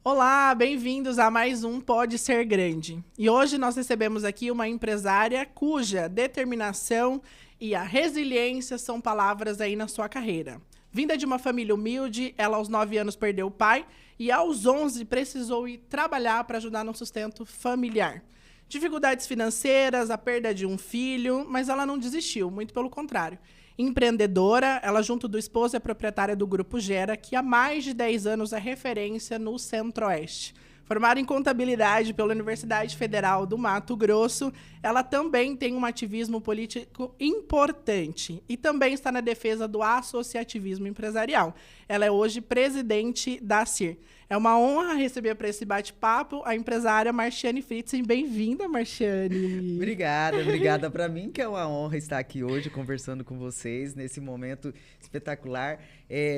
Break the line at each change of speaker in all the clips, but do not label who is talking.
Olá, bem-vindos a mais um Pode Ser Grande. E hoje nós recebemos aqui uma empresária cuja determinação e a resiliência são palavras aí na sua carreira. Vinda de uma família humilde, ela aos 9 anos perdeu o pai e aos 11 precisou ir trabalhar para ajudar no sustento familiar. Dificuldades financeiras, a perda de um filho, mas ela não desistiu, muito pelo contrário. Empreendedora, ela junto do esposo é proprietária do Grupo Gera, que há mais de 10 anos é referência no Centro-Oeste. Formada em contabilidade pela Universidade Federal do Mato Grosso, ela também tem um ativismo político importante e também está na defesa do associativismo empresarial. Ela é hoje presidente da CIR. É uma honra receber para esse bate-papo a empresária Marchiane Fritzen. Bem-vinda, Marchiane.
Obrigada. Para mim que é uma honra estar aqui hoje conversando com vocês nesse momento espetacular.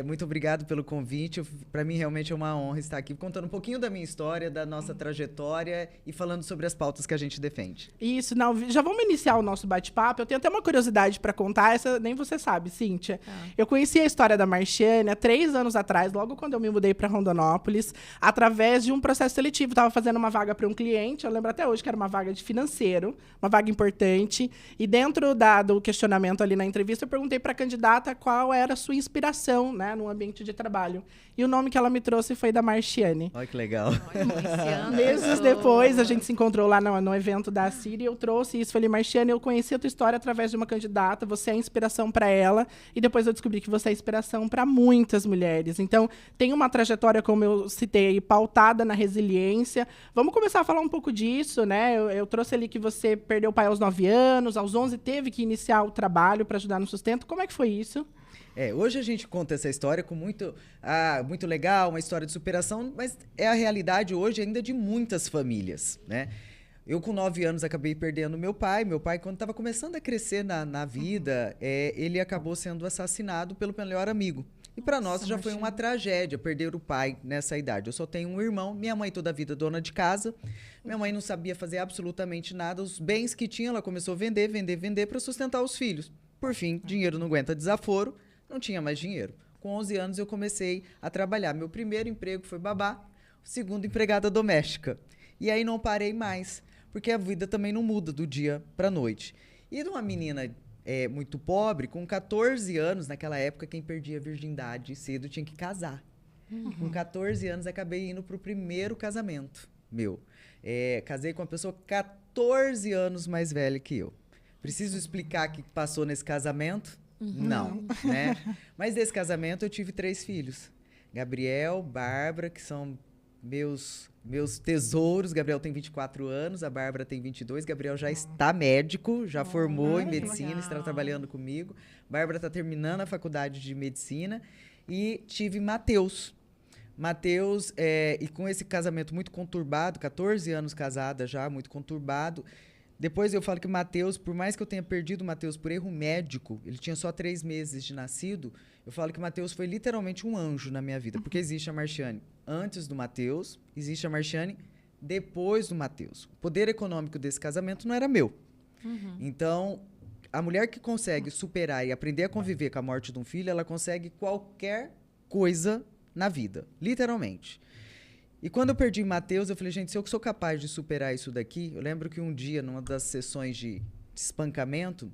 Muito obrigado pelo convite. Para mim realmente é uma honra estar aqui contando um pouquinho da minha história, da nossa trajetória e falando sobre as pautas que a gente defende.
Isso, não, já vamos iniciar o nosso bate-papo. Eu tenho até uma curiosidade para contar, essa nem você sabe, Cíntia. Eu conheci a história da Marchiane há 3 anos atrás, logo quando eu me mudei para Rondonópolis, através de um processo seletivo. Estava fazendo uma vaga para um cliente, eu lembro até hoje que era uma vaga de financeiro, uma vaga importante. E dentro do questionamento ali na entrevista, eu perguntei para a candidata qual era a sua inspiração, né, no ambiente de trabalho. E o nome que ela me trouxe foi da Marchiane.
Olha que legal.
Meses depois, a gente se encontrou lá no evento da CIR e eu trouxe isso. Falei, Marchiane, eu conheci a tua história através de uma candidata, você é inspiração para ela. E depois eu descobri que você é inspiração para muitas mulheres. Então, tem uma trajetória, como eu citei, pautada na resiliência. Vamos começar a falar um pouco disso, né? Eu trouxe ali que você perdeu o pai aos 9 anos, aos 11 teve que iniciar o trabalho para ajudar no sustento. Como é que foi isso?
Hoje a gente conta essa história com muito legal, uma história de superação, mas é a realidade hoje ainda de muitas famílias, né? Eu, com 9 anos, acabei perdendo meu pai. Meu pai, quando estava começando a crescer na vida, ele acabou sendo assassinado pelo melhor amigo. E para nós já foi uma tragédia perder o pai nessa idade. Eu só tenho um irmão, minha mãe toda a vida dona de casa. Minha mãe não sabia fazer absolutamente nada. Os bens que tinha, ela começou a vender para sustentar os filhos. Por fim, dinheiro não aguenta desaforo, não tinha mais dinheiro. Com 11 anos eu comecei a trabalhar. Meu primeiro emprego foi babá, o segundo empregada doméstica. E aí não parei mais, porque a vida também não muda do dia para a noite. E de uma menina muito pobre, com 14 anos, naquela época, quem perdia a virgindade cedo tinha que casar. Com 14 anos, acabei indo para o primeiro casamento meu. Casei com uma pessoa 14 anos mais velha que eu. Preciso explicar o que passou nesse casamento? Não, né? Mas desse casamento eu tive 3 filhos. Gabriel, Bárbara, que são meus tesouros. Gabriel tem 24 anos, a Bárbara tem 22. Gabriel já está médico, já formou em medicina, está trabalhando comigo. Bárbara está terminando a faculdade de medicina. E tive Matheus. E com esse casamento muito conturbado, 14 anos casada já, muito conturbado. Depois eu falo que o Matheus, por mais que eu tenha perdido o Matheus por erro médico, ele tinha só 3 meses de nascido, eu falo que o Matheus foi literalmente um anjo na minha vida, porque existe a Marchiane antes do Matheus, existe a Marchiane depois do Matheus. O poder econômico desse casamento não era meu. Então, a mulher que consegue superar e aprender a conviver com a morte de um filho, ela consegue qualquer coisa na vida, literalmente. E quando eu perdi Matheus, eu falei, gente, se eu sou capaz de superar isso daqui... Eu lembro que um dia, numa das sessões de espancamento,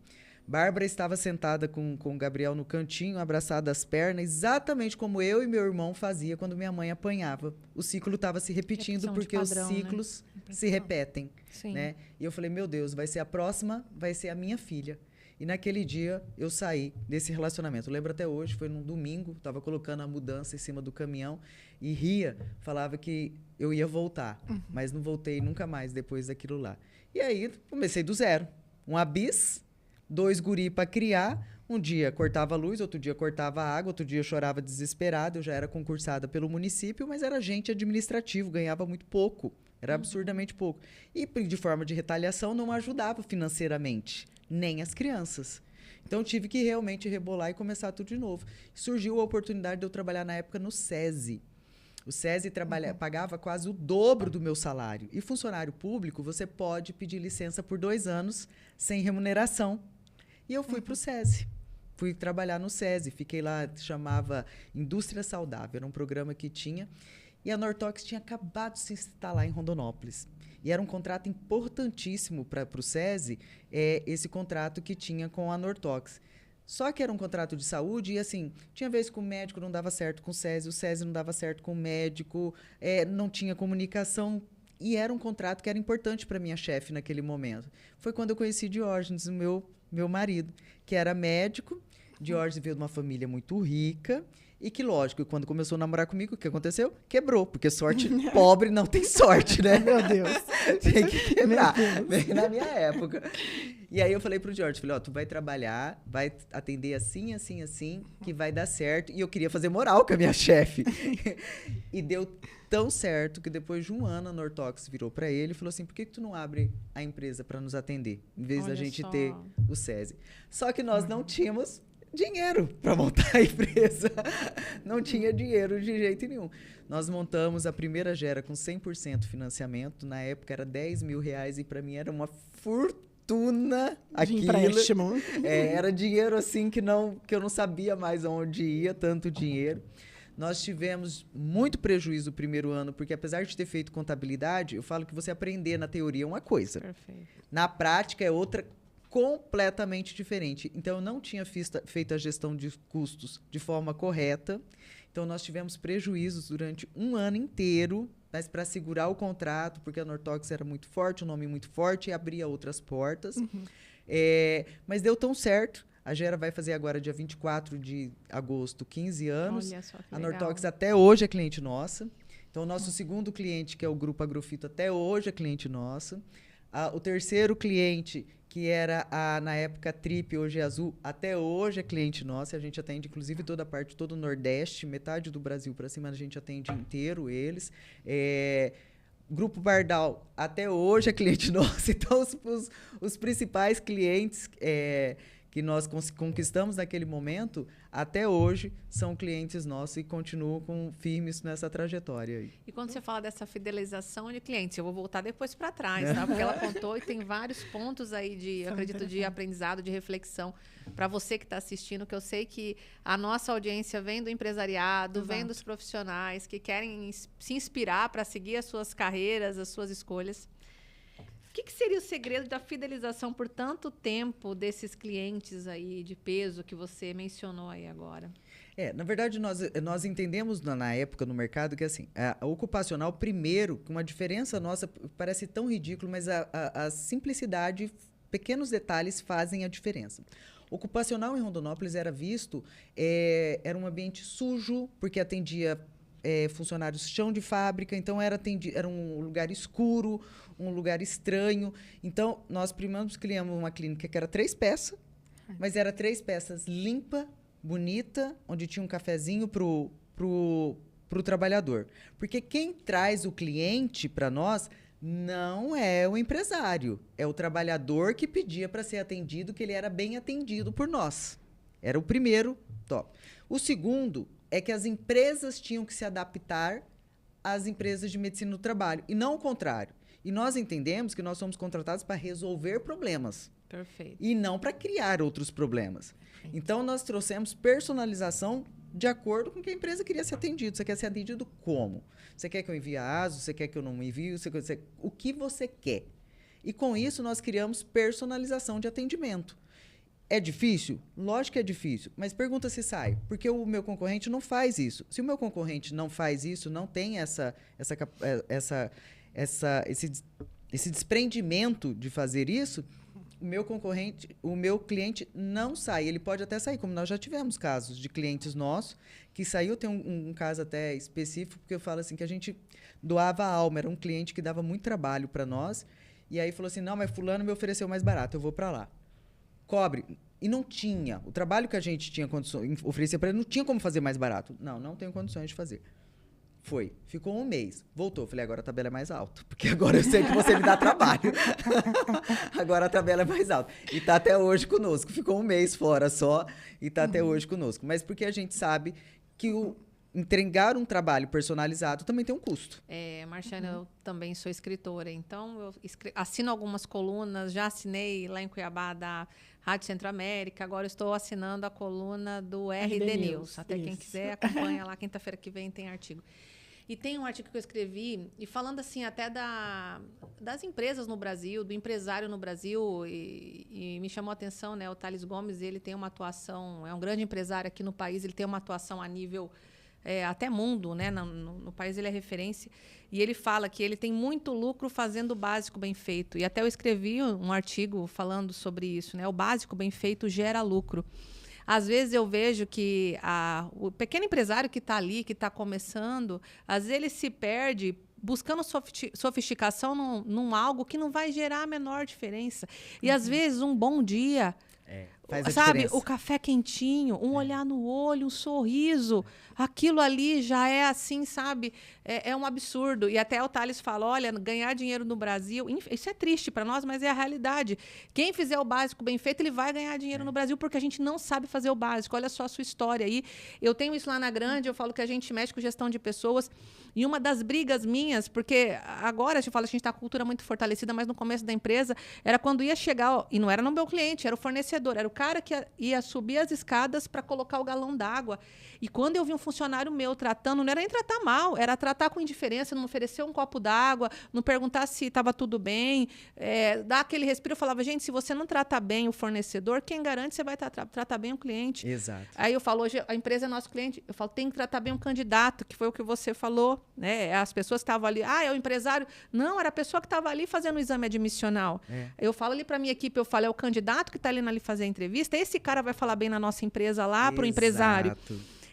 Bárbara estava sentada com o Gabriel no cantinho, abraçada às pernas, exatamente como eu e meu irmão fazia quando minha mãe apanhava. O ciclo estava se repetindo porque padrão, os ciclos se repetem. Né? E eu falei, meu Deus, vai ser a próxima, vai ser a minha filha. E naquele dia eu saí desse relacionamento. Eu lembro até hoje, foi num domingo, estava colocando a mudança em cima do caminhão e ria, falava que eu ia voltar, mas não voltei nunca mais depois daquilo lá. E aí comecei do zero. Um abis, 2 guri para criar. Um dia cortava a luz, outro dia cortava a água, outro dia eu chorava desesperado. Eu já era concursada pelo município, mas era agente administrativo, ganhava muito pouco. Era absurdamente pouco. E de forma de retaliação não ajudava financeiramente, nem as crianças. Então, eu tive que realmente rebolar e começar tudo de novo. Surgiu a oportunidade de eu trabalhar na época no SESI. O SESI pagava quase o dobro do meu salário. E funcionário público, você pode pedir licença por 2 anos sem remuneração. E eu fui para o SESI. Fui trabalhar no SESI. Fiquei lá, chamava Indústria Saudável. Era um programa que tinha. E a Nortox tinha acabado de se instalar em Rondonópolis. E era um contrato importantíssimo para o SESI, esse contrato que tinha com a Nortox. Só que era um contrato de saúde e, assim, tinha vezes que o médico não dava certo com o SESI não dava certo com o médico, não tinha comunicação. E era um contrato que era importante para minha chefe naquele momento. Foi quando eu conheci Diógenes, o meu marido, que era médico. Diógenes veio de uma família muito rica. E que, lógico, quando começou a namorar comigo, o que aconteceu? Quebrou, porque sorte pobre não tem sorte, né?
Meu Deus.
Tem que quebrar. Bem na minha época. E aí eu falei pro Jorge, falei, tu vai trabalhar, vai atender assim, assim, assim, que vai dar certo. E eu queria fazer moral com a minha chefe. E deu tão certo que depois de um ano a Nortox virou para ele e falou assim, por que tu não abre a empresa para nos atender, em vez da gente ter o SESI? Só que nós não tínhamos dinheiro para montar a empresa. Não tinha dinheiro de jeito nenhum. Nós montamos a primeira Gera com 100% financiamento. Na época era R$10.000 e para mim era uma fortuna.
De empréstimo.
Era dinheiro assim que eu não sabia mais aonde ia, tanto dinheiro. Nós tivemos muito prejuízo no primeiro ano, porque apesar de ter feito contabilidade, eu falo que você aprender na teoria é uma coisa.
Perfeito.
Na prática é outra completamente diferente. Então, eu não tinha feito a gestão de custos de forma correta. Então, nós tivemos prejuízos durante um ano inteiro, mas para segurar o contrato, porque a Nortox era muito forte, um nome muito forte, e abria outras portas. Uhum. Mas deu tão certo. A Gera vai fazer agora, dia 24 de agosto, 15 anos.
Olha só que
a
legal.
Nortox até hoje é cliente nossa. Então, o nosso segundo cliente, que é o Grupo Agrofito, até hoje é cliente nosso. O terceiro cliente, que era, na época, Trip, hoje é Azul, até hoje é cliente nosso. A gente atende, inclusive, toda a parte, todo o Nordeste, metade do Brasil para cima, a gente atende inteiro eles. Grupo Bardal, até hoje é cliente nosso. Então, os principais clientes que nós conquistamos naquele momento, até hoje, são clientes nossos e continuam firmes nessa trajetória aí.
E quando você fala dessa fidelização de clientes, eu vou voltar depois para trás, tá? Porque ela contou e tem vários pontos aí eu acredito, de aprendizado, de reflexão para você que está assistindo, que eu sei que a nossa audiência vem do empresariado,
Exato.
vem dos profissionais que querem se inspirar para seguir as suas carreiras, as suas escolhas. O que seria o segredo da fidelização por tanto tempo desses clientes aí de peso que você mencionou aí agora?
Na verdade, nós entendemos na época no mercado que assim, a ocupacional, primeiro, uma diferença nossa, parece tão ridículo, mas a simplicidade, pequenos detalhes fazem a diferença. Ocupacional em Rondonópolis era visto, era um ambiente sujo, porque atendia funcionários chão de fábrica, então era um lugar escuro, um lugar estranho. Então, nós primeiro criamos uma clínica que era 3 peças, mas era 3 peças limpa, bonita, onde tinha um cafezinho pro trabalhador. Porque quem traz o cliente para nós não é o empresário, é o trabalhador que pedia para ser atendido, que ele era bem atendido por nós. Era o primeiro top. O segundo é que as empresas tinham que se adaptar às empresas de medicina do trabalho, e não o contrário. E nós entendemos que nós somos contratados para resolver problemas.
Perfeito.
E não para criar outros problemas. Então, nós trouxemos personalização de acordo com o que a empresa queria ser atendido. Você quer ser atendido como? Você quer que eu envie a ASO? Você quer que eu não envie? O que você quer? E, com isso, nós criamos personalização de atendimento. É difícil? Lógico que é difícil, mas pergunta se sai, porque o meu concorrente não faz isso. Se o meu concorrente não faz isso, não tem esse desprendimento de fazer isso, o meu cliente não sai. Ele pode até sair, como nós já tivemos casos de clientes nossos que saiu. Tem um caso até específico, porque eu falo assim, que a gente doava a alma. Era um cliente que dava muito trabalho para nós, e aí falou assim, não, mas fulano me ofereceu mais barato, eu vou para lá. Cobre. E não tinha. O trabalho que a gente tinha condições, oferecia para ele, não tinha como fazer mais barato. Não tenho condições de fazer. Foi. Ficou um mês. Voltou. Falei, agora a tabela é mais alta. Porque agora eu sei que você me dá trabalho. Agora a tabela é mais alta. E está até hoje conosco. Ficou um mês fora só e está até hoje conosco. Mas porque a gente sabe que entregar um trabalho personalizado também tem um custo.
Marciana, eu também sou escritora, então eu assino algumas colunas, já assinei lá em Cuiabá da Rádio Centro-América, agora estou assinando a coluna do RD News. Até quem quiser acompanha lá, quinta-feira que vem tem artigo. E tem um artigo que eu escrevi, e falando assim até das empresas no Brasil, do empresário no Brasil, e me chamou a atenção, né? O Thales Gomes, ele tem uma atuação, é um grande empresário aqui no país, ele tem uma atuação a nível até mundo, né? No país ele é referência. E ele fala que ele tem muito lucro fazendo o básico bem feito. E até eu escrevi um artigo falando sobre isso, né? O básico bem feito gera lucro. Às vezes eu vejo que o pequeno empresário que está ali, que está começando, às vezes ele se perde buscando sofisticação num algo que não vai gerar a menor diferença. E às vezes um bom dia,
faz a
sabe,
diferença.
o café quentinho, um olhar no olho, um sorriso, aquilo ali já é assim, sabe, é um absurdo. E até o Thales fala, olha, ganhar dinheiro no Brasil, isso é triste para nós, mas é a realidade. Quem fizer o básico bem feito, ele vai ganhar dinheiro no Brasil, porque a gente não sabe fazer o básico. Olha só a sua história aí. Eu tenho isso lá na Grande, eu falo que a gente mexe com gestão de pessoas, e uma das brigas minhas, porque agora a gente está com a cultura muito fortalecida, mas no começo da empresa, era quando ia chegar, e não era no meu cliente, era o fornecedor, era o cara que ia subir as escadas para colocar o galão d'água. E quando eu vi um funcionário meu tratando, não era nem tratar mal, era tratar com indiferença, não oferecer um copo d'água, não perguntar se estava tudo bem, dar aquele respiro. Eu falava, gente, se você não trata bem o fornecedor, quem garante você vai tratar bem o cliente?
Exato.
Aí eu falo, hoje a empresa é nosso cliente, eu falo, tem que tratar bem o candidato, que foi o que você falou, né? As pessoas que estavam ali, é o empresário. Não, era a pessoa que estava ali fazendo o exame admissional. Eu falo ali para a minha equipe, eu falo, é o candidato que está ali fazer a entrevista, esse cara vai falar bem na nossa empresa lá para o empresário.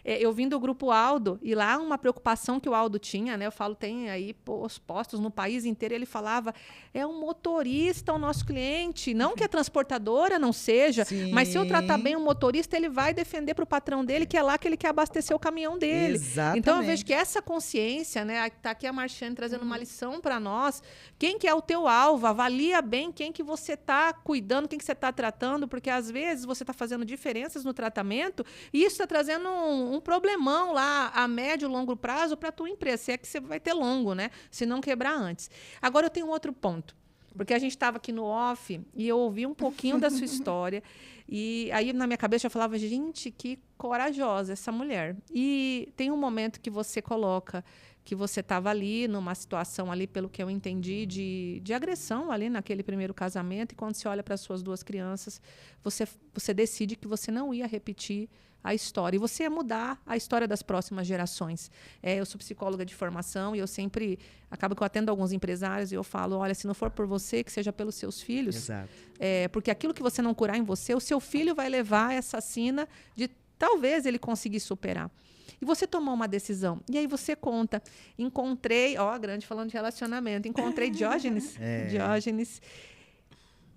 Eu vim do grupo Aldo, e lá uma preocupação que o Aldo tinha, né? Eu falo, tem aí os postos no país inteiro, ele falava, é um motorista o nosso cliente, não que a transportadora não seja, mas se eu tratar bem o motorista, ele vai defender para o patrão dele, que é lá que ele quer abastecer o caminhão dele.
Exatamente.
Então, eu vejo que essa consciência, né? Está aqui a Marchane trazendo uma lição para nós, quem que é o teu alvo, avalia bem quem que você está cuidando, quem que você está tratando, porque às vezes você está fazendo diferenças no tratamento, e isso está trazendo um problemão lá a médio e longo prazo para a tua empresa, se é que você vai ter longo, né? Se não quebrar antes. Agora eu tenho um outro ponto, porque a gente estava aqui no off e eu ouvi um pouquinho da sua história e aí na minha cabeça eu falava, gente, que corajosa essa mulher. E tem um momento que você coloca que você estava ali numa situação ali, pelo que eu entendi, de agressão ali naquele primeiro casamento, e quando você olha para as suas duas crianças, você decide que você não ia repetir a história. E você ia mudar a história das próximas gerações. Eu sou psicóloga de formação e eu sempre... Acaba que eu atendo alguns empresários e eu falo, olha, se não for por você, que seja pelos seus filhos.
Exato.
Porque aquilo que você não curar em você, o seu filho vai levar essa sina de talvez ele conseguir superar. E você tomou uma decisão. E aí você conta, encontrei... Ó, Grande falando de relacionamento. Encontrei Diógenes. Diógenes.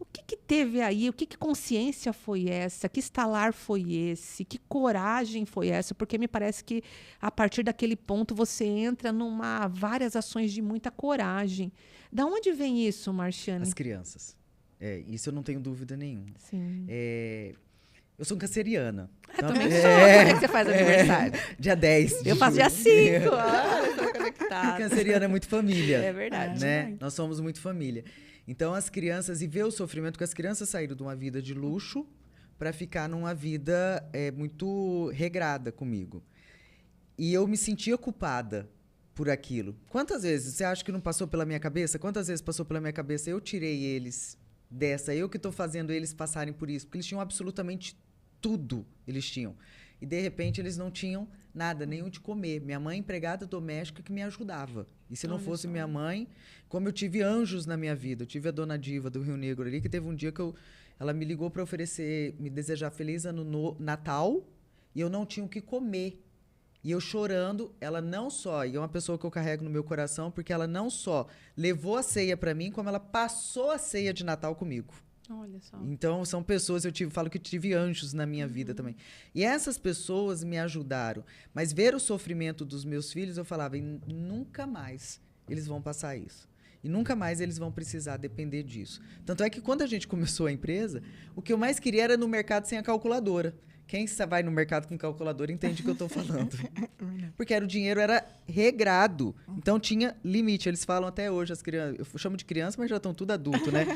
O que teve aí? Que consciência foi essa? Que estalar foi esse? Que coragem foi essa? Porque me parece que, a partir daquele ponto, você entra numa várias ações de muita coragem. Da onde vem isso, Marchane?
As crianças. Isso eu não tenho dúvida nenhuma.
Sim.
Eu sou canceriana.
Também sou. Quando é que você faz aniversário?
Dia 10.
Eu faço dia 5. Olha, tô conectada.
Canceriana é muito família.
É verdade.
Né? Nós somos muito família. Então, as crianças, e ver o sofrimento, que as crianças saíram de uma vida de luxo para ficar numa vida muito regrada comigo. E eu me sentia culpada por aquilo. Quantas vezes você acha que não passou pela minha cabeça? Quantas vezes passou pela minha cabeça? Eu tirei eles dessa, eu que estou fazendo eles passarem por isso, porque eles tinham absolutamente tudo, eles tinham. E, de repente, eles não tinham nada, nem o de comer. Minha mãe, empregada doméstica, que me ajudava. E se não fosse minha mãe, como eu tive anjos na minha vida, eu tive a dona Diva do Rio Negro ali, que teve um dia que ela me ligou para me desejar feliz ano Natal, e eu não tinha o que comer. E eu chorando, ela não só, e é uma pessoa que eu carrego no meu coração, porque ela não só levou a ceia para mim, como ela passou a ceia de Natal comigo.
Olha só.
Então, são pessoas, falo que tive anjos na minha vida também. E essas pessoas me ajudaram. Mas ver o sofrimento dos meus filhos, eu falava, nunca mais eles vão passar isso. E nunca mais eles vão precisar depender disso. Tanto é que quando a gente começou a empresa, o que eu mais queria era no mercado sem a calculadora. Quem vai no mercado com calculadora entende o que eu estou falando. Porque o dinheiro era regrado. Então, tinha limite. Eles falam até hoje, as crianças... Eu chamo de criança, mas já estão tudo adulto, né?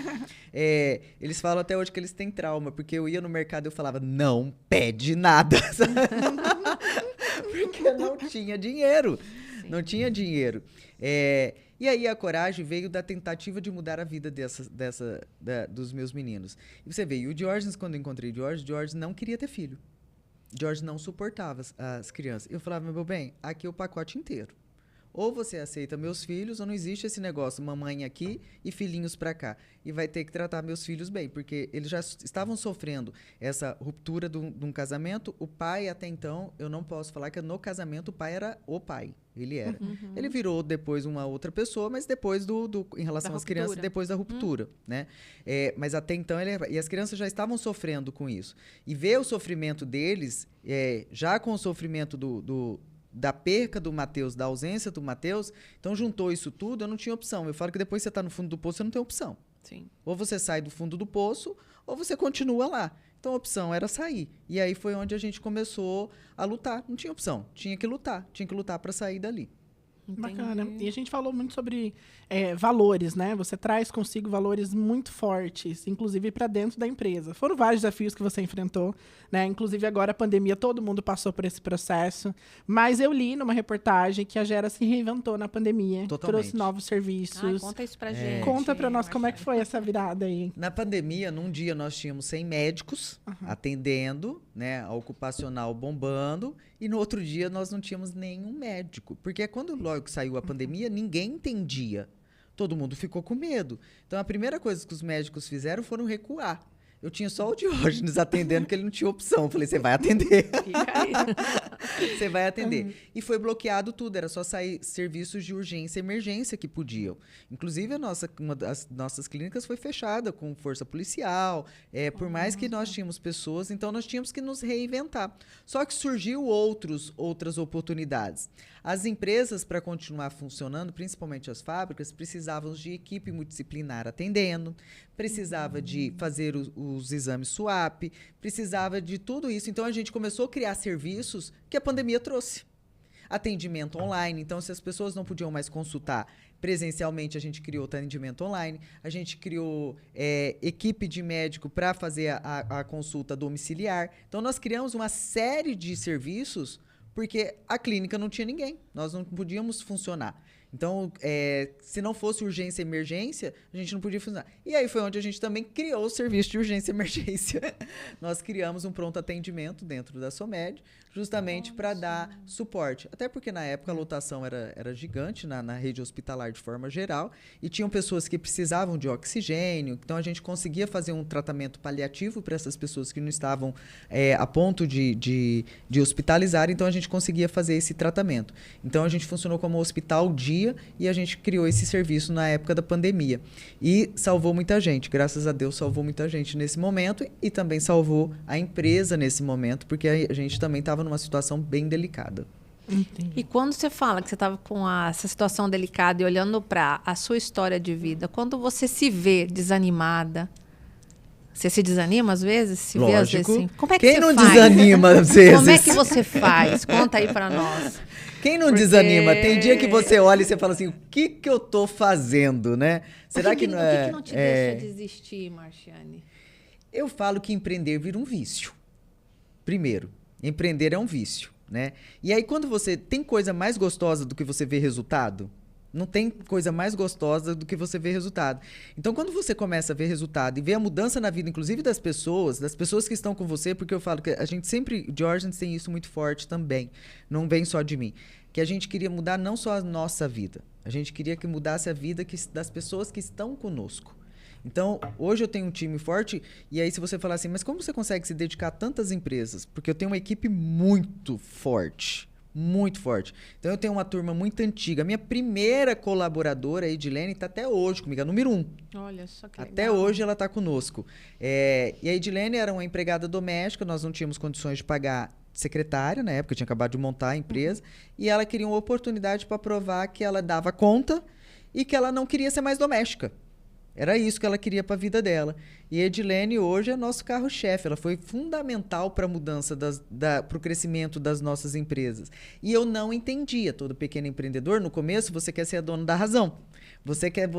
Eles falam até hoje que eles têm trauma. Porque eu ia no mercado e eu falava, não pede nada. Porque eu não tinha dinheiro. Não tinha dinheiro. E aí a coragem veio da tentativa de mudar a vida dos meus meninos. E você vê, e o Diógenes, quando eu encontrei o Diógenes não queria ter filho. Diógenes não suportava as crianças. Eu falava, meu bem, aqui é o pacote inteiro. Ou você aceita meus filhos, ou não existe esse negócio, mamãe aqui e filhinhos para cá. E vai ter que tratar meus filhos bem, porque eles já estavam sofrendo essa ruptura de um casamento. O pai, até então, eu não posso falar que no casamento o pai era o pai. Ele era. Ele virou depois uma outra pessoa, mas depois em relação às crianças, depois da ruptura. Né? Mas até então, e as crianças já estavam sofrendo com isso. E ver o sofrimento deles, já com o sofrimento da perca do Matheus, da ausência do Matheus, então juntou isso tudo, eu não tinha opção. Eu falo que depois que você está no fundo do poço, você não tem opção.
Sim.
Ou você sai do fundo do poço, ou você continua lá. Então a opção era sair. E aí foi onde a gente começou a lutar. Não tinha opção, tinha que lutar para sair dali.
Bacana. E a gente falou muito sobre valores, né? Você traz consigo valores muito fortes, inclusive para dentro da empresa. Foram vários desafios que você enfrentou, né? Inclusive agora a pandemia, todo mundo passou por esse processo. Mas eu li numa reportagem que a Gera se reinventou na pandemia.
Totalmente.
Trouxe novos serviços.
Conta isso pra gente.
Conta pra nós como é que foi essa virada aí.
Na pandemia, num dia nós tínhamos 100 médicos atendendo, né? A ocupacional bombando. E no outro dia nós não tínhamos nenhum médico. Porque quando logo que saiu a pandemia, ninguém entendia. Todo mundo ficou com medo. Então, a primeira coisa que os médicos fizeram foram recuar. Eu tinha só o Diógenes atendendo, que ele não tinha opção. Eu falei, você vai atender.
Fica aí.
Você vai atender. E foi bloqueado tudo. Era só sair serviços de urgência e emergência que podiam. Inclusive, uma das nossas clínicas foi fechada com força policial. Por mais que nós tínhamos pessoas, então nós tínhamos que nos reinventar. Só que surgiu outras oportunidades. As empresas, para continuar funcionando, principalmente as fábricas, precisavam de equipe multidisciplinar atendendo, precisava de fazer os exames SWAP, precisava de tudo isso. Então, a gente começou a criar serviços que a pandemia trouxe. Atendimento online. Então, se as pessoas não podiam mais consultar presencialmente, a gente criou atendimento online. A gente criou equipe de médico para fazer a consulta domiciliar. Então, nós criamos uma série de serviços porque a clínica não tinha ninguém. Nós não podíamos funcionar. Então, se não fosse urgência e emergência, a gente não podia funcionar. E aí foi onde a gente também criou o serviço de urgência e emergência. Nós criamos um pronto atendimento dentro da Somed, justamente para dar suporte. Até porque, na época, a lotação era gigante na rede hospitalar de forma geral, e tinham pessoas que precisavam de oxigênio, então a gente conseguia fazer um tratamento paliativo para essas pessoas que não estavam a ponto de hospitalizar, então a gente conseguia fazer esse tratamento. Então, a gente funcionou como hospital dia, e a gente criou esse serviço na época da pandemia. E salvou muita gente, graças a Deus salvou muita gente nesse momento, e também salvou a empresa nesse momento, porque a gente também estava numa situação bem delicada.
Entendi.
E quando você fala que você estava com essa situação delicada e olhando para a sua história de vida, quando você se vê desanimada, você se desanima às vezes? Se
Lógico.
vê às vezes assim? Como é que
Quem
você
não
faz?
desanima às vezes?
Como é que você faz? Conta aí para nós.
Quem não desanima? Tem dia que você olha e você fala assim, o que eu tô fazendo, né? Será que não é...
O que não te deixa desistir, Marciane?
Eu falo que empreender vira um vício. Primeiro, empreender é um vício, né? E aí, quando você... Tem coisa mais gostosa do que você ver resultado? Não tem coisa mais gostosa do que você ver resultado. Então, quando você começa a ver resultado e ver a mudança na vida, inclusive das pessoas que estão com você, porque eu falo que a gente sempre, Diógenes tem isso muito forte também, não vem só de mim, que a gente queria mudar não só a nossa vida, a gente queria que mudasse a vida das pessoas que estão conosco. Então, hoje eu tenho um time forte, e aí se você falar assim, mas como você consegue se dedicar a tantas empresas? Porque eu tenho uma equipe muito forte. Muito forte. Então, eu tenho uma turma muito antiga. A minha primeira colaboradora, a Edilene, está até hoje comigo, a número 1.
Olha só que legal.
Até hoje ela está conosco. E a Edilene era uma empregada doméstica, nós não tínhamos condições de pagar secretária, na época, eu tinha acabado de montar a empresa, e ela queria uma oportunidade para provar que ela dava conta e que ela não queria ser mais doméstica. Era isso que ela queria para a vida dela. E a Edilene hoje é nosso carro-chefe. Ela foi fundamental para a mudança, para o crescimento das nossas empresas. E eu não entendia. Todo pequeno empreendedor, no começo, você quer ser a dona da razão. Você quer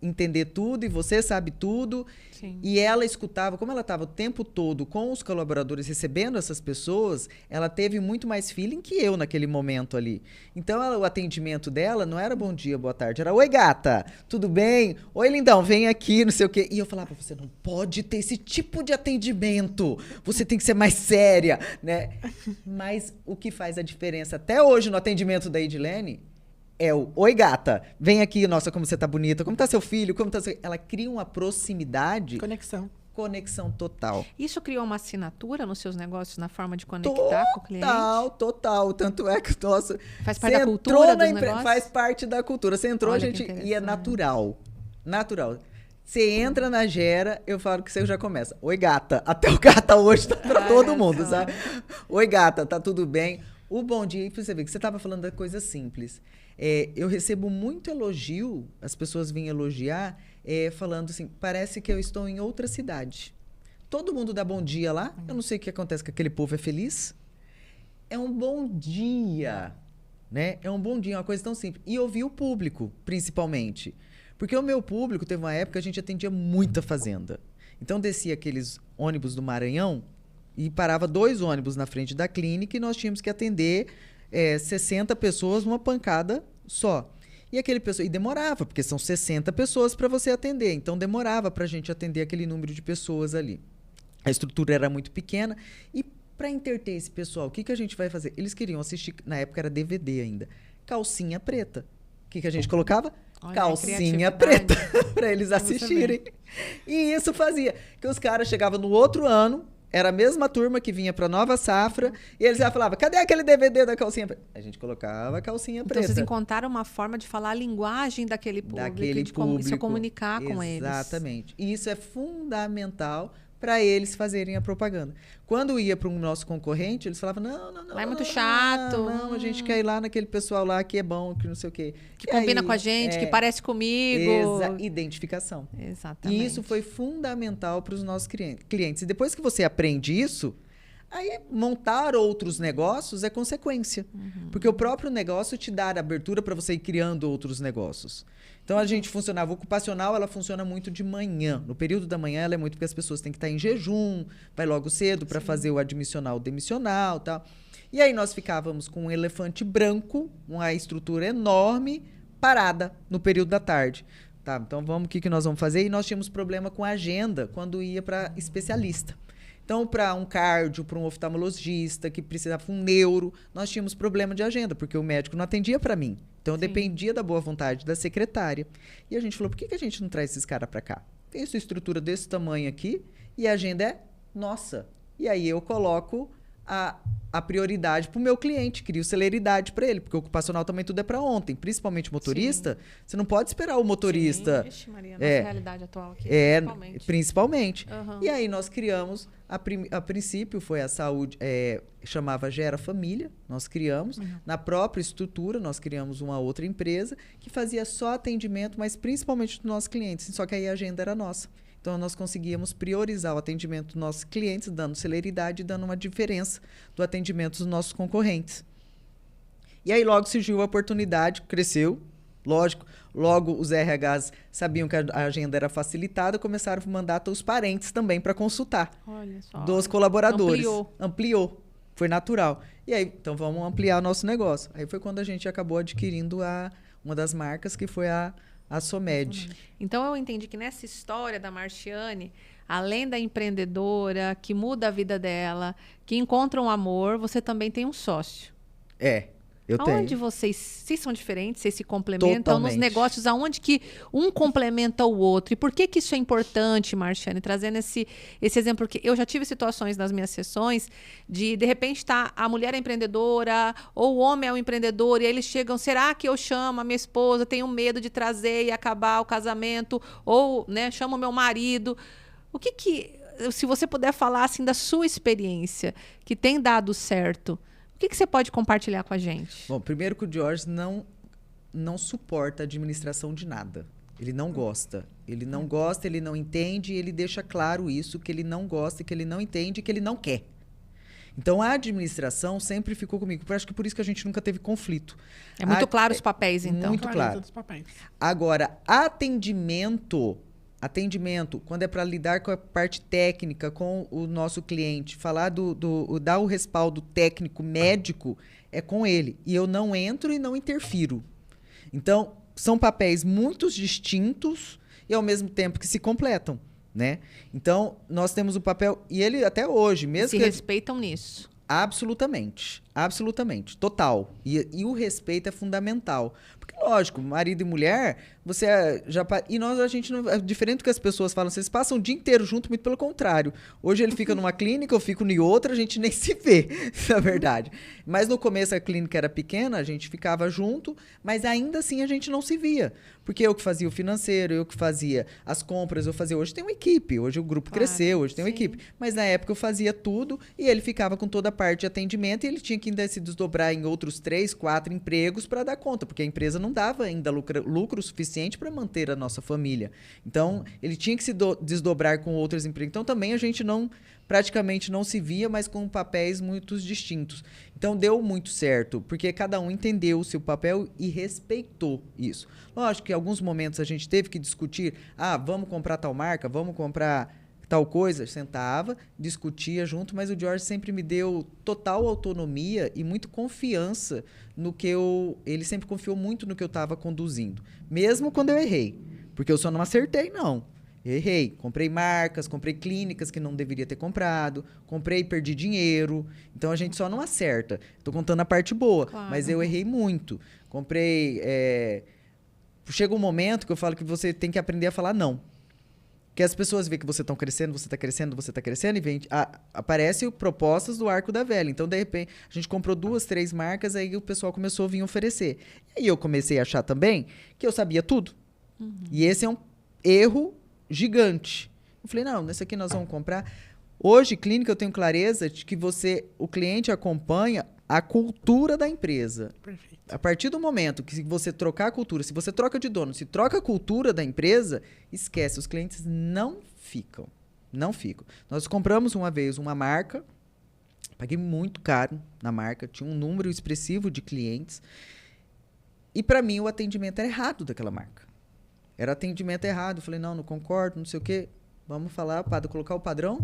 entender tudo e você sabe tudo.
Sim.
E ela escutava, como ela estava o tempo todo com os colaboradores recebendo essas pessoas, ela teve muito mais feeling que eu naquele momento ali. Então, o atendimento dela não era bom dia, boa tarde, era oi gata, tudo bem? Oi lindão, vem aqui, não sei o quê. E eu falava, você não pode ter esse tipo de atendimento, você tem que ser mais séria, né? Mas o que faz a diferença até hoje no atendimento da Edilene é o oi gata, vem aqui, nossa, como você tá bonita, como tá seu filho, como tá seu... Ela cria uma proximidade. Conexão total.
Isso criou uma assinatura nos seus negócios na forma de conectar com o cliente?
Total. Tanto é que o nosso...
Faz parte da cultura dos negócios?
Faz parte da cultura. Você entrou, e é natural. Natural. Você entra na Gera, eu falo que você já começa. Oi, gata. Até o gata hoje tá pra todo mundo, sabe? Oi, gata, tá tudo bem? O bom dia, pra você ver que você tava falando da coisa simples. Eu recebo muito elogio, as pessoas vêm elogiar, falando assim, parece que eu estou em outra cidade. Todo mundo dá bom dia lá, eu não sei o que acontece, que aquele povo é feliz. É um bom dia, né? É um bom dia, uma coisa tão simples. E ouvir o público, principalmente. Porque o meu público, teve uma época que a gente atendia muita fazenda. Então, descia aqueles ônibus do Maranhão e parava 2 ônibus na frente da clínica e nós tínhamos que atender 60 pessoas numa pancada só. E demorava, porque são 60 pessoas para você atender. Então, demorava para a gente atender aquele número de pessoas ali. A estrutura era muito pequena. E para entreter esse pessoal, o que a gente vai fazer? Eles queriam assistir, na época era DVD ainda, calcinha preta. O que a gente colocava? Calcinha preta, para eles assistirem. E isso fazia que os caras chegavam no outro ano, era a mesma turma que vinha para Nova Safra, e eles já falavam, cadê aquele DVD da calcinha preta? A gente colocava a calcinha preta.
Então, vocês encontraram uma forma de falar a linguagem daquele público, se comunicar com eles.
Exatamente. E isso é fundamental para eles fazerem a propaganda. Quando ia para um nosso concorrente, eles falavam, não.
É muito chato.
Não, a gente quer ir lá naquele pessoal lá que é bom, que não sei o quê.
Que combina com a gente, que parece comigo.
Identificação.
Exatamente.
E isso foi fundamental para os nossos clientes. E depois que você aprende isso, aí montar outros negócios é consequência. Porque o próprio negócio te dá a abertura para você ir criando outros negócios. Então, a gente funcionava, ocupacional, ela funciona muito de manhã. No período da manhã, ela é muito porque as pessoas têm que estar em jejum, vai logo cedo para fazer o admissional, demissional e tal. E aí, nós ficávamos com um elefante branco, uma estrutura enorme, parada no período da tarde. Tá, então, o que nós vamos fazer? E nós tínhamos problema com a agenda quando ia para especialista. Então, para um cardio, para um oftalmologista que precisava um neuro, nós tínhamos problema de agenda, porque o médico não atendia para mim. Então, dependia da boa vontade da secretária. E a gente falou, por que a gente não traz esses caras para cá? Tem essa estrutura desse tamanho aqui e a agenda é nossa. E aí eu coloco a prioridade para o meu cliente, crio celeridade para ele, porque o ocupacional também tudo é para ontem, principalmente motorista. Você não pode esperar o motorista.
Sim, vixe, Maria, nossa realidade atual aqui,
principalmente. E aí nós criamos, a princípio foi a saúde, chamava Gera Família, nós criamos. Na própria estrutura, nós criamos uma outra empresa que fazia só atendimento, mas principalmente dos nossos clientes, só que aí a agenda era nossa. Então, nós conseguíamos priorizar o atendimento dos nossos clientes, dando celeridade e dando uma diferença do atendimento dos nossos concorrentes. E aí, logo surgiu a oportunidade, cresceu, lógico. Logo, os RHs sabiam que a agenda era facilitada, começaram a mandar os parentes também para consultar.
Olha só.
Dos colaboradores. Ampliou. Foi natural. E aí, então, vamos ampliar o nosso negócio. Aí foi quando a gente acabou adquirindo uma das marcas, que foi a Somed.
Então, eu entendi que nessa história da Marciane, além da empreendedora, que muda a vida dela, que encontra um amor, você também tem um sócio.
Eu tenho.
Aonde vocês são diferentes, vocês se complementam
Totalmente.
nos negócios, aonde que um complementa o outro? E por que isso é importante, Marciane? Trazendo esse exemplo, porque eu já tive situações nas minhas sessões de repente, a mulher é empreendedora ou o homem é um empreendedor e aí eles chegam, será que eu chamo a minha esposa, tenho medo de trazer e acabar o casamento, ou chamo o meu marido. O que, se você puder falar assim da sua experiência, que tem dado certo, o que você pode compartilhar com a gente?
Bom, primeiro que o George não suporta a administração de nada. Ele não gosta. Ele não gosta, ele não entende, ele deixa claro isso, que ele não gosta, que ele não entende, que ele não quer. Então, a administração sempre ficou comigo. Eu acho que por isso que a gente nunca teve conflito.
É muito claro os papéis, então.
Muito claro.
Dos papéis.
Agora, atendimento, quando é para lidar com a parte técnica, com o nosso cliente, falar dar o respaldo técnico, médico, é com ele. E eu não entro e não interfiro. Então, são papéis muito distintos e, ao mesmo tempo, que se completam. Né? Então, nós temos o papel, e ele até hoje, mesmo
se respeitam nisso.
Absolutamente, absolutamente, total. E o respeito é fundamental. Porque, lógico, marido e mulher, você já... E a gente não... É diferente do que as pessoas falam, vocês passam o dia inteiro junto, muito pelo contrário. Hoje ele fica numa clínica, eu fico em outra, a gente nem se vê, na verdade. Mas no começo a clínica era pequena, a gente ficava junto, mas ainda assim a gente não se via. Porque eu que fazia o financeiro, eu que fazia as compras, eu fazia... Hoje tem uma equipe, hoje o grupo cresceu, hoje tem uma equipe. Mas na época eu fazia tudo e ele ficava com toda a parte de atendimento e ele tinha que ainda se desdobrar em outros 3, 4 empregos para dar conta, porque a empresa não dava ainda lucro suficiente para manter a nossa família. Então, ele tinha que se desdobrar com outros empregos. Então, também a gente praticamente não se via, mas com papéis muito distintos. Então, deu muito certo, porque cada um entendeu o seu papel e respeitou isso. Lógico que em alguns momentos a gente teve que discutir, vamos comprar tal marca, vamos comprar tal coisa, sentava, discutia junto, mas o Jorge sempre me deu total autonomia e muito confiança no que ele sempre confiou muito no que eu estava conduzindo, mesmo quando eu errei, porque eu só não acertei, não. Errei, comprei marcas, comprei clínicas que não deveria ter comprado, comprei e perdi dinheiro, então a gente só não acerta. Estou contando a parte boa, claro. Mas eu errei muito. Comprei... Chega um momento que eu falo que você tem que aprender a falar não. Que as pessoas veem que você está crescendo, e vem, aparecem propostas do Arco da Velha. Então, de repente, a gente comprou 2, 3 marcas, aí o pessoal começou a vir oferecer. E aí eu comecei a achar também que eu sabia tudo. Uhum. E esse é um erro gigante. Eu falei, não, nesse aqui nós vamos comprar. Hoje, clínica, eu tenho clareza de que o cliente acompanha a cultura da empresa.
Perfeito.
A partir do momento que você trocar a cultura, se você troca de dono, se troca a cultura da empresa, esquece, os clientes não ficam. Não ficam. Nós compramos uma vez uma marca, paguei muito caro na marca, tinha um número expressivo de clientes, e para mim o atendimento era errado daquela marca. Era atendimento errado. Eu falei, não concordo, não sei o quê. Vamos falar, colocar o padrão,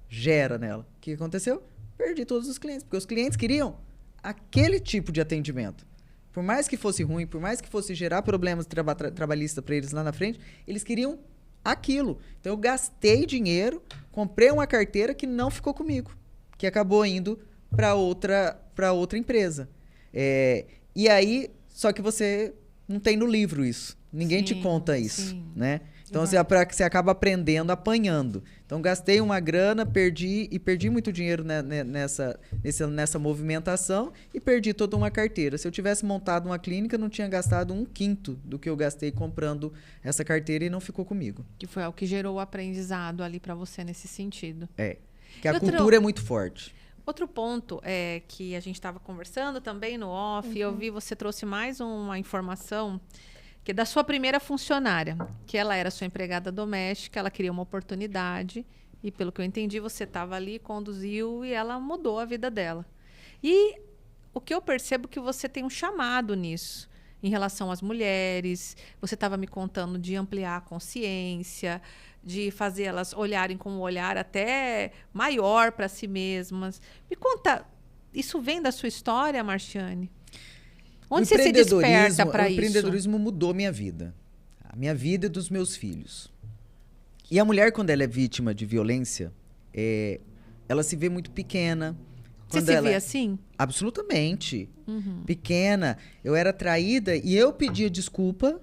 gera nela. O que aconteceu? Perdi todos os clientes, porque os clientes queriam aquele tipo de atendimento. Por mais que fosse ruim, por mais que fosse gerar problemas trabalhistas para eles lá na frente, eles queriam aquilo. Então, eu gastei dinheiro, comprei uma carteira que não ficou comigo, que acabou indo para outra empresa. E aí, só que você não tem no livro isso. Ninguém te conta isso, né? Então, você acaba aprendendo, apanhando. Então, gastei uma grana, perdi muito dinheiro nessa movimentação e perdi toda uma carteira. Se eu tivesse montado uma clínica, não tinha gastado 1/5 do que eu gastei comprando essa carteira e não ficou comigo.
Que foi o que gerou o aprendizado ali para você nesse sentido.
Que a cultura é muito forte.
Outro ponto é que a gente estava conversando também no off, eu vi você trouxe mais uma informação que é da sua primeira funcionária, que ela era sua empregada doméstica, ela queria uma oportunidade e, pelo que eu entendi, você estava ali, conduziu e ela mudou a vida dela. E o que eu percebo é que você tem um chamado nisso, em relação às mulheres, você estava me contando de ampliar a consciência, de fazer elas olharem com um olhar até maior para si mesmas. Me conta, isso vem da sua história, Marciane? Onde você se desperta para isso?
O empreendedorismo mudou minha vida. A minha vida e dos meus filhos. E a mulher, quando ela é vítima de violência, ela se vê muito pequena.
Você se vê assim?
Absolutamente. Uhum. Pequena. Eu era traída e eu pedia desculpa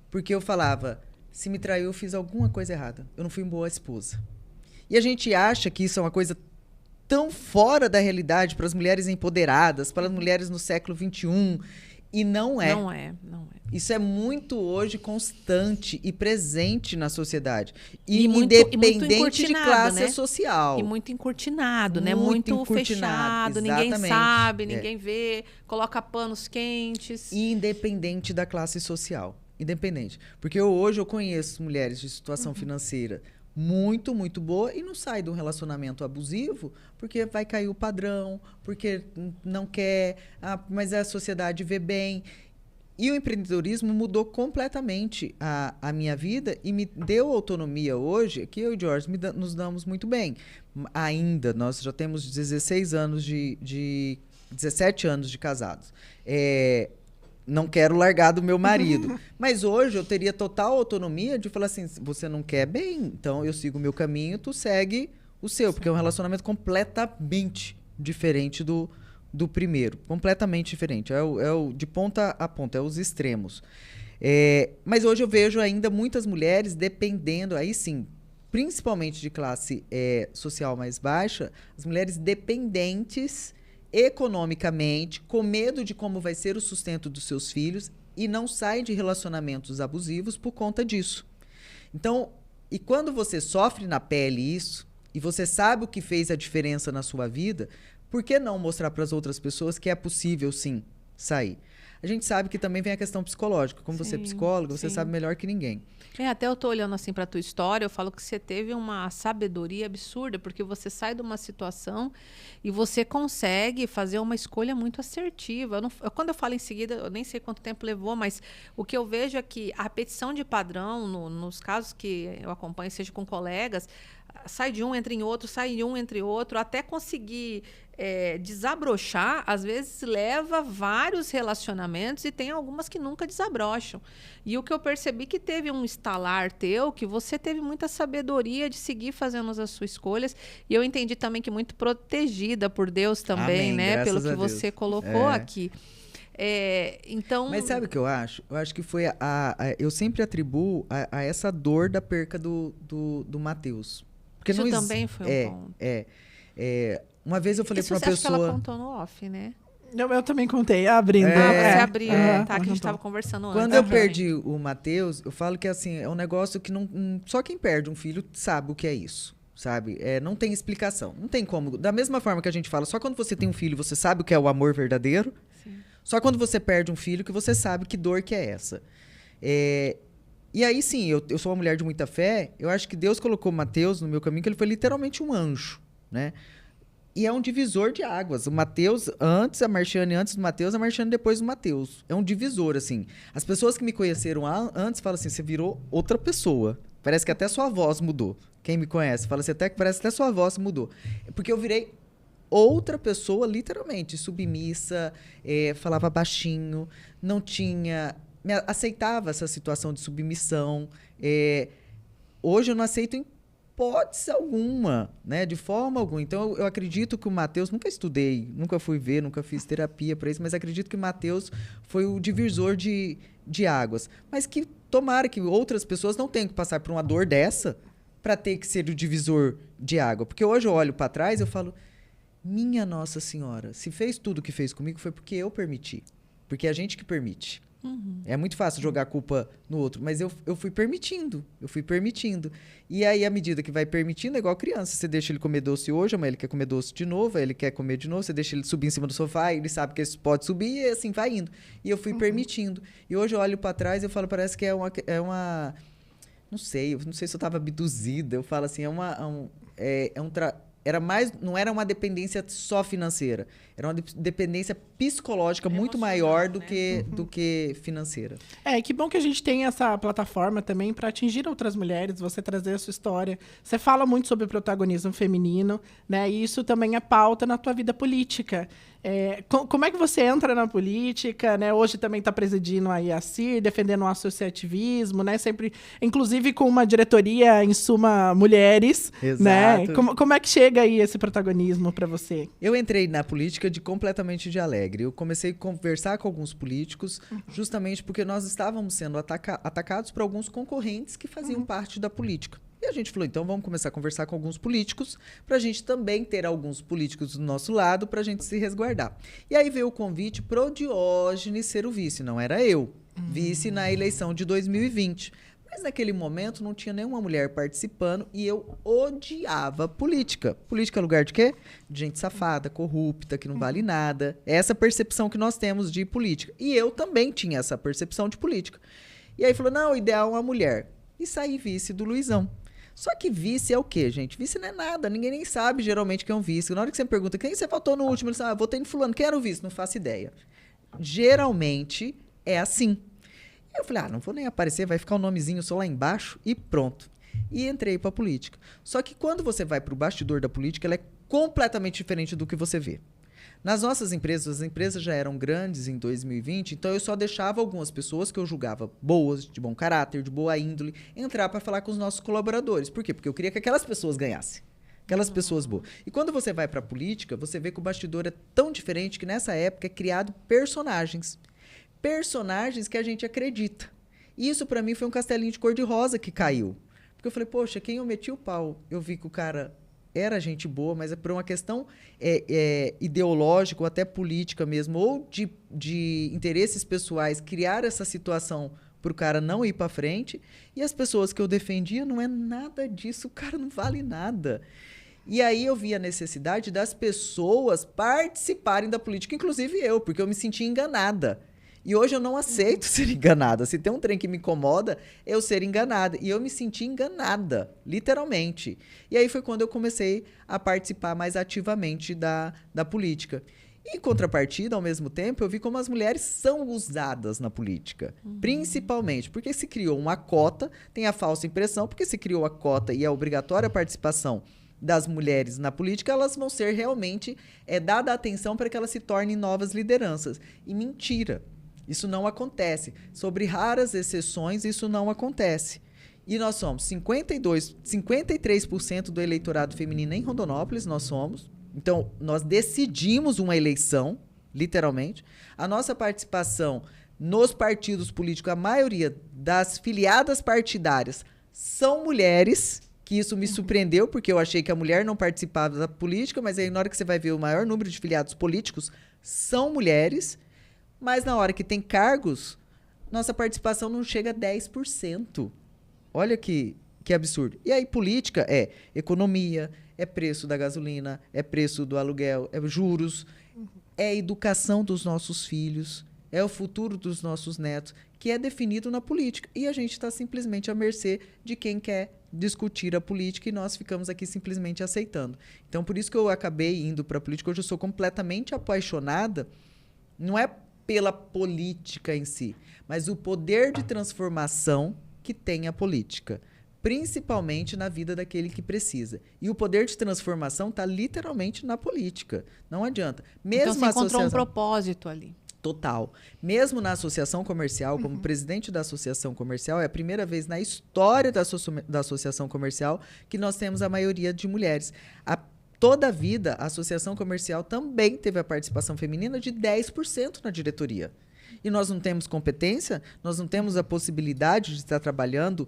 porque eu falava, se me traiu, eu fiz alguma coisa errada. Eu não fui uma boa esposa. E a gente acha que isso é uma coisa tão fora da realidade para as mulheres empoderadas, para as mulheres no século XXI. E não é.
Não é.
Isso é muito hoje constante e presente na sociedade. E
muito,
independente de classe social.
E muito encurtinado, né? Muito fechado,
exatamente.
Ninguém sabe, ninguém vê, coloca panos quentes.
Independente da classe social. independente. Porque hoje eu conheço mulheres de situação financeira muito, muito boa e não sai de um relacionamento abusivo porque vai cair o padrão, porque não quer, mas a sociedade vê bem. E o empreendedorismo mudou completamente a minha vida e me deu autonomia hoje, que eu e o Jorge nos damos muito bem. Ainda, nós já temos 16 anos 17 anos de casados. Não quero largar do meu marido. Mas hoje eu teria total autonomia de falar assim, você não quer bem, então eu sigo o meu caminho, tu segue o seu. Porque é um relacionamento completamente diferente do primeiro. Completamente diferente. É o de ponta a ponta, é os extremos. Mas hoje eu vejo ainda muitas mulheres dependendo, aí sim, principalmente de classe social mais baixa, as mulheres dependentes economicamente, com medo de como vai ser o sustento dos seus filhos e não saem de relacionamentos abusivos por conta disso. Então, e quando você sofre na pele isso, e você sabe o que fez a diferença na sua vida, por que não mostrar para as outras pessoas que é possível, sim, sair? A gente sabe que também vem a questão psicológica. Como você é psicóloga, você sabe melhor que ninguém.
Até eu tô olhando assim para tua história, eu falo que você teve uma sabedoria absurda, porque você sai de uma situação e você consegue fazer uma escolha muito assertiva. Quando eu falo em seguida, eu nem sei quanto tempo levou, mas o que eu vejo é que a repetição de padrão, nos casos que eu acompanho, seja com colegas, sai de um, entra em outro, sai de um, entre outro, até conseguir desabrochar, às vezes leva vários relacionamentos e tem algumas que nunca desabrocham. E o que eu percebi que teve um estalar teu, que você teve muita sabedoria de seguir fazendo as suas escolhas, e eu entendi também que muito protegida por Deus também, né? Pelo que você colocou aqui. Então...
Mas sabe o que eu acho? Eu acho que foi eu sempre atribuo a essa dor da perca do Matheus. Porque
isso também foi um ponto.
Uma vez eu falei para uma pessoa...
Isso acho que ela contou no off, né?
Eu também contei, abrindo.
Você abriu, que a gente estava conversando antes.
Quando eu perdi o Matheus, eu falo que assim, é um negócio que só quem perde um filho sabe o que é isso. Sabe? Não tem explicação. Não tem como. Da mesma forma que a gente fala, só quando você tem um filho, você sabe o que é o amor verdadeiro. Sim. Só quando você perde um filho que você sabe que dor que é essa. E aí, sim, eu sou uma mulher de muita fé. Eu acho que Deus colocou o Matheus no meu caminho, que ele foi literalmente um anjo, né? E é um divisor de águas. O Matheus antes, a Marciane antes do Matheus, a Marciane depois do Matheus. É um divisor, assim. As pessoas que me conheceram antes falam assim, você virou outra pessoa. Parece que até sua voz mudou. Quem me conhece fala assim, parece que até sua voz mudou. Porque eu virei outra pessoa, literalmente, submissa, falava baixinho, não tinha... aceitava essa situação de submissão. Hoje eu não aceito em hipótese alguma, né? De forma alguma. Então, eu acredito que o Matheus... Nunca estudei, nunca fui ver, nunca fiz terapia para isso, mas acredito que o Matheus foi o divisor de águas. Mas que tomara que outras pessoas não tenham que passar por uma dor dessa para ter que ser o divisor de água. Porque hoje eu olho para trás e eu falo, minha Nossa Senhora, se fez tudo o que fez comigo foi porque eu permiti. Porque é a gente que permite. Uhum. É muito fácil jogar a culpa no outro, mas eu fui permitindo, E aí, à medida que vai permitindo, é igual criança. Você deixa ele comer doce hoje, amanhã ele quer comer doce de novo, aí ele quer comer de novo, você deixa ele subir em cima do sofá, ele sabe que ele pode subir, e assim vai indo. E eu fui permitindo. E hoje eu olho para trás e eu falo, parece que é uma... Não sei se eu estava abduzida. Eu falo assim, não era uma dependência só financeira, era uma dependência psicológica muito maior do que financeira.
Que bom que a gente tem essa plataforma também para atingir outras mulheres, você trazer a sua história. Você fala muito sobre protagonismo feminino, né? E isso também é pauta na tua vida política. Como é que você entra na política, né? Hoje também está presidindo aí a CIR, defendendo o associativismo, né? Sempre, inclusive com uma diretoria, em suma, mulheres.
Exato.
Né? Como é que chega aí esse protagonismo para você?
Eu entrei na política completamente de alegre. Eu comecei a conversar com alguns políticos justamente porque nós estávamos sendo atacados por alguns concorrentes que faziam parte da política. E a gente falou, então vamos começar a conversar com alguns políticos para a gente também ter alguns políticos do nosso lado para a gente se resguardar. E aí veio o convite para o Diógenes ser o vice, não era eu, vice na eleição de 2020. Mas naquele momento não tinha nenhuma mulher participando e eu odiava política. Política é lugar de quê? De gente safada, corrupta, que não vale nada. É essa percepção que nós temos de política. E eu também tinha essa percepção de política. E aí falou, não, o ideal é uma mulher. E saí vice do Luizão. Só que vice é o quê, gente? Vice não é nada, ninguém nem sabe geralmente quem é um vice. Na hora que você me pergunta, quem você votou no último? Ele fala, votei em fulano, quem era o vice? Não faço ideia. Geralmente é assim. Eu falei, não vou nem aparecer, vai ficar o nomezinho só lá embaixo e pronto. E entrei pra política. Só que quando você vai pro bastidor da política, ela é completamente diferente do que você vê. Nas nossas empresas, as empresas já eram grandes em 2020, então eu só deixava algumas pessoas que eu julgava boas, de bom caráter, de boa índole, entrar para falar com os nossos colaboradores. Por quê? Porque eu queria que aquelas pessoas ganhassem. Aquelas pessoas boas. E quando você vai para a política, você vê que o bastidor é tão diferente que nessa época é criado personagens. Personagens que a gente acredita. E isso para mim foi um castelinho de cor-de-rosa que caiu. Porque eu falei, poxa, quem eu meti o pau? Eu vi que o cara era gente boa, mas é por uma questão ideológica ou até política mesmo, ou de interesses pessoais, criar essa situação para o cara não ir para frente. E as pessoas que eu defendia, não é nada disso, o cara não vale nada. E aí eu vi a necessidade das pessoas participarem da política, inclusive eu, porque eu me sentia enganada. E hoje eu não aceito ser enganada. Se tem um trem que me incomoda, é eu ser enganada. E eu me senti enganada, literalmente. E aí foi quando eu comecei a participar mais ativamente da política. E, em contrapartida, ao mesmo tempo, eu vi como as mulheres são usadas na política. Principalmente porque se criou uma cota, tem a falsa impressão, porque se criou a cota e é obrigatória a participação das mulheres na política, elas vão ser realmente dada atenção para que elas se tornem novas lideranças. E mentira. Isso não acontece. Sobre raras exceções, isso não acontece. E nós somos 53% do eleitorado feminino em Rondonópolis, nós somos. Então, nós decidimos uma eleição, literalmente. A nossa participação nos partidos políticos, a maioria das filiadas partidárias são mulheres, que isso me surpreendeu, porque eu achei que a mulher não participava da política, mas aí na hora que você vai ver o maior número de filiados políticos, são mulheres. Mas na hora que tem cargos, nossa participação não chega a 10%. Olha que absurdo. E aí política é economia, é preço da gasolina, é preço do aluguel, é juros, é a educação dos nossos filhos, é o futuro dos nossos netos, que é definido na política. E a gente está simplesmente à mercê de quem quer discutir a política e nós ficamos aqui simplesmente aceitando. Então, por isso que eu acabei indo para a política. Hoje eu sou completamente apaixonada, não é pela política em si, mas o poder de transformação que tem a política, principalmente na vida daquele que precisa. E o poder de transformação está literalmente na política. Não adianta. Mesmo
então você encontrou um propósito ali.
Total. Mesmo na associação comercial, como presidente da associação comercial, é a primeira vez na história da associação comercial que nós temos a maioria de mulheres. Toda a vida, a associação comercial também teve a participação feminina de 10% na diretoria. E nós não temos competência, nós não temos a possibilidade de estar trabalhando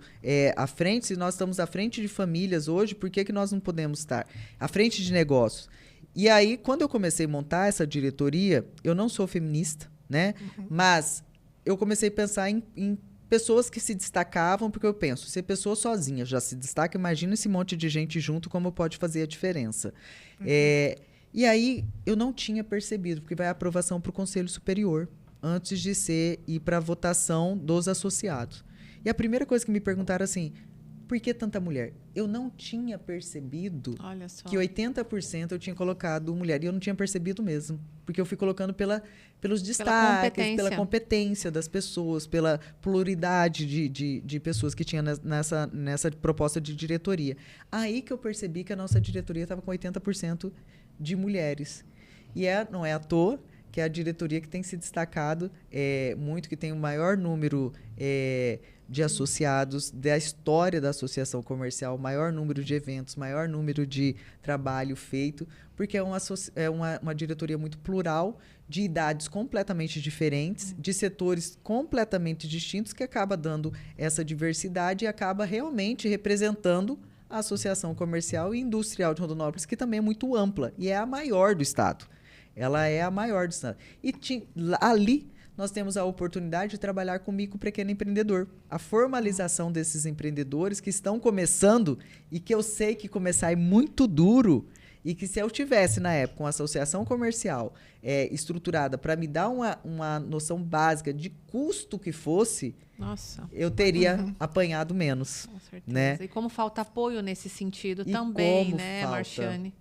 à frente. Se nós estamos à frente de famílias hoje, por que nós não podemos estar à frente de negócios? E aí, quando eu comecei a montar essa diretoria, eu não sou feminista, né? Mas eu comecei a pensar em pessoas que se destacavam, porque eu penso, se a pessoa sozinha já se destaca, imagina esse monte de gente junto, como pode fazer a diferença. E aí, eu não tinha percebido, porque vai a aprovação para o Conselho Superior, antes de ir para a votação dos associados. E a primeira coisa que me perguntaram assim, por que tanta mulher? Eu não tinha percebido que 80% eu tinha colocado mulher. E eu não tinha percebido mesmo. Porque eu fui colocando pelos destaques, pela competência das pessoas, pela pluralidade de pessoas que tinha nessa proposta de diretoria. Aí que eu percebi que a nossa diretoria estava com 80% de mulheres. E não é à toa que é a diretoria que tem se destacado muito, que tem o maior número de associados da história da associação comercial, maior número de eventos, maior número de trabalho feito, porque é uma diretoria muito plural, de idades completamente diferentes, de setores completamente distintos, que acaba dando essa diversidade e acaba realmente representando a Associação Comercial e Industrial de Rondonópolis, que também é muito ampla e é a maior do estado. Ela é a maior do estado. E ali nós temos a oportunidade de trabalhar com o micro pequeno empreendedor. A formalização desses empreendedores que estão começando e que eu sei que começar é muito duro. E que se eu tivesse, na época, uma associação comercial estruturada para me dar uma noção básica de custo que fosse,
Nossa,
eu teria apanhado menos.
com certeza.
Né?
E como falta apoio nesse sentido
E
também,
como
né,
falta.
Marchiane?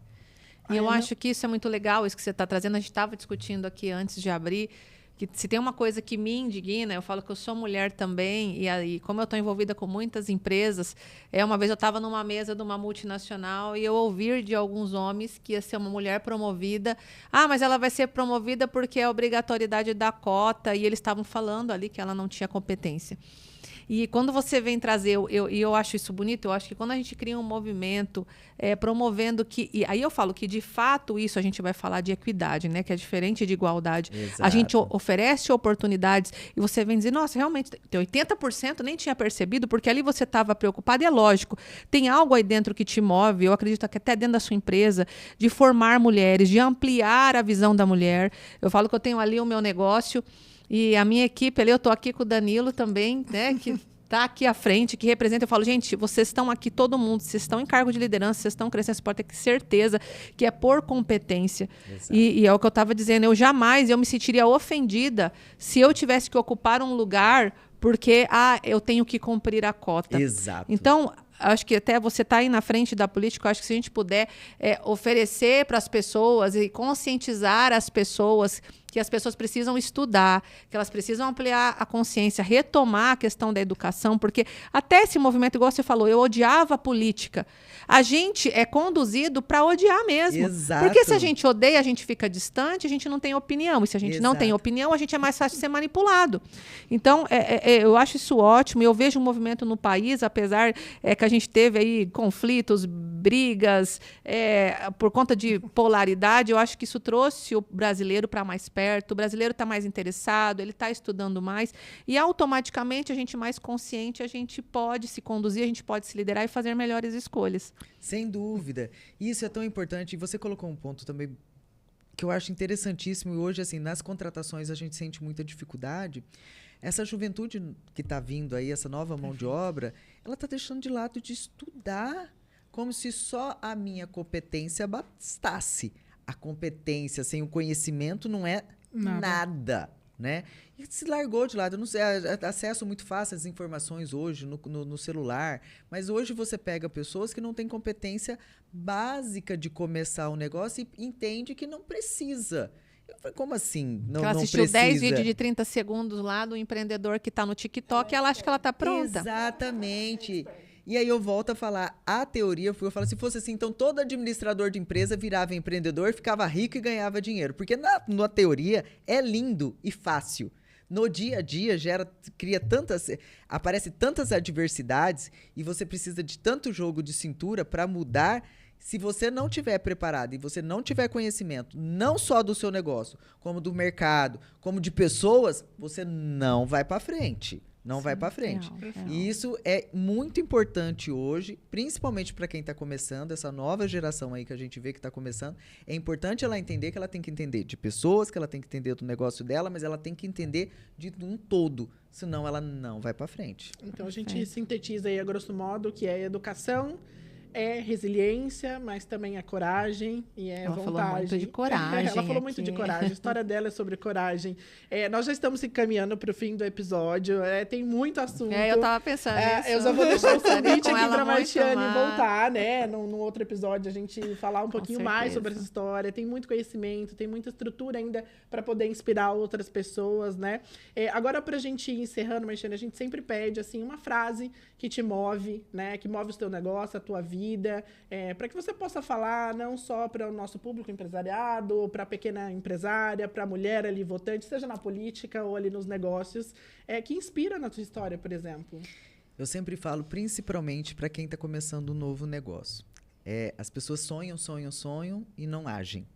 Ah,
E eu
eu
acho que isso é muito legal, isso que você está trazendo. A gente estava discutindo aqui antes de abrir, que se tem uma coisa que me indigna, eu falo que eu sou mulher também, e aí, como eu estou envolvida com muitas empresas, uma vez eu estava numa mesa de uma multinacional e eu ouvi de alguns homens que ia ser uma mulher promovida. Ah, mas ela vai ser promovida porque é obrigatoriedade da cota, e eles estavam falando ali que ela não tinha competência. E quando você vem trazer, eu acho isso bonito, eu acho que quando a gente cria um movimento promovendo que... E aí eu falo que, de fato, isso a gente vai falar de equidade, né? Que é diferente de igualdade.
Exato.
A gente oferece oportunidades e você vem dizer, nossa, realmente, tem 80% nem tinha percebido, porque ali você estava preocupado. E é lógico, tem algo aí dentro que te move, eu acredito que até dentro da sua empresa, de formar mulheres, de ampliar a visão da mulher. Eu falo que eu tenho ali o meu negócio... E a minha equipe ali, eu estou aqui com o Danilo também, né? Que está aqui à frente, que representa. Eu falo, gente, vocês estão aqui, todo mundo, vocês estão em cargo de liderança, vocês estão crescendo, você pode ter certeza que é por competência. E é o que eu estava dizendo, eu me sentiria ofendida se eu tivesse que ocupar um lugar porque eu tenho que cumprir a cota.
Exato.
Então, acho que até você está aí na frente da política, eu acho que se a gente puder oferecer para as pessoas e conscientizar as pessoas que as pessoas precisam estudar, que elas precisam ampliar a consciência, retomar a questão da educação, porque até esse movimento, igual você falou, eu odiava a política. A gente é conduzido para odiar mesmo.
Exato.
Porque se a gente odeia, a gente fica distante, a gente não tem opinião. E se a gente não tem opinião, a gente é mais fácil de ser manipulado. Então, eu acho isso ótimo. Eu vejo um movimento no país, apesar que a gente teve aí conflitos, brigas, por conta de polaridade, eu acho que isso trouxe o brasileiro para mais perto. O brasileiro está mais interessado, ele está estudando mais e automaticamente a gente mais consciente, a gente pode se conduzir, a gente pode se liderar e fazer melhores escolhas.
Sem dúvida. Isso é tão importante. E você colocou um ponto também que eu acho interessantíssimo. E hoje, assim, nas contratações a gente sente muita dificuldade. Essa juventude que está vindo aí, essa nova mão de obra, ela está deixando de lado de estudar como se só a minha competência bastasse. A competência sem o conhecimento não é nada, né? E se largou de lado. Eu não sei, acesso muito fácil às informações hoje no celular, mas hoje você pega pessoas que não têm competência básica de começar um negócio e entende que não precisa. Eu falei, como assim? Não,
ela assistiu
precisa?
10 vídeos de 30 segundos lá do empreendedor que está no TikTok e ela acha que ela está pronta.
Exatamente. E aí eu volto a falar a teoria, eu falo, se fosse assim, então todo administrador de empresa virava empreendedor, ficava rico e ganhava dinheiro. Porque na teoria é lindo e fácil. No dia a dia aparece tantas adversidades e você precisa de tanto jogo de cintura para mudar. Se você não tiver preparado e você não tiver conhecimento, não só do seu negócio, como do mercado, como de pessoas, você não vai para frente. Não vai para frente.
Real.
E isso é muito importante hoje, principalmente para quem está começando, essa nova geração aí que a gente vê que está começando. É importante ela entender que ela tem que entender de pessoas, que ela tem que entender do negócio dela, mas ela tem que entender de um todo, senão ela não vai para frente.
Então a gente sintetiza aí, a grosso modo, que é educação, é resiliência, mas também é coragem e é
ela
vontade.
Falou muito de coragem.
Ela falou muito de coragem. A história dela é sobre coragem. Nós já estamos se encaminhando para o fim do episódio. Tem muito assunto.
Eu estava pensando nisso.
Eu já vou deixar o convite aqui para a Marchiane
mais.
voltar, né? Num outro episódio, a gente falar um pouquinho mais sobre essa história. Tem muito conhecimento, tem muita estrutura ainda para poder inspirar outras pessoas, né? Agora, para a gente ir encerrando, Marchiane, a gente sempre pede assim, uma frase que te move, né? Que move o teu negócio, a tua vida, para que você possa falar não só para o nosso público empresariado, para a pequena empresária, para a mulher ali votante, seja na política ou ali nos negócios, que inspira na tua história, por exemplo.
Eu sempre falo, principalmente para quem está começando um novo negócio. As pessoas sonham e não agem.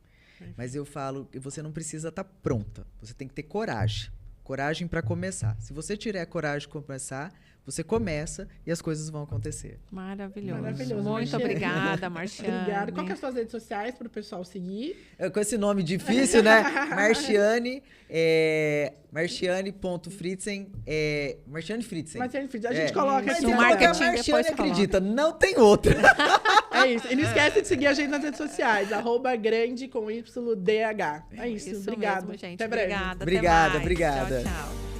Mas eu falo que você não precisa estar pronta, você tem que ter coragem. Coragem para começar. Se você tiver coragem de começar, você começa e as coisas vão acontecer.
Maravilhoso.
Muito
Marchiane. Obrigada, Marchiane.
Obrigada. Qual que é as suas redes sociais para o pessoal seguir?
Com esse nome difícil, né? Marchiane, Marchiane.Fritzen, Marchiane Fritzen.
Marchiane Fritzen. A gente coloca aqui.
No marketing,
a Marchiane
depois
acredita, não tem outra.
É isso. E não esquece de seguir a gente nas redes sociais. @grande com YDH. É isso. Obrigada.
Mesmo, gente.
Até breve.
Obrigada.
Obrigada,
até mais.
obrigada.
Tchau, tchau.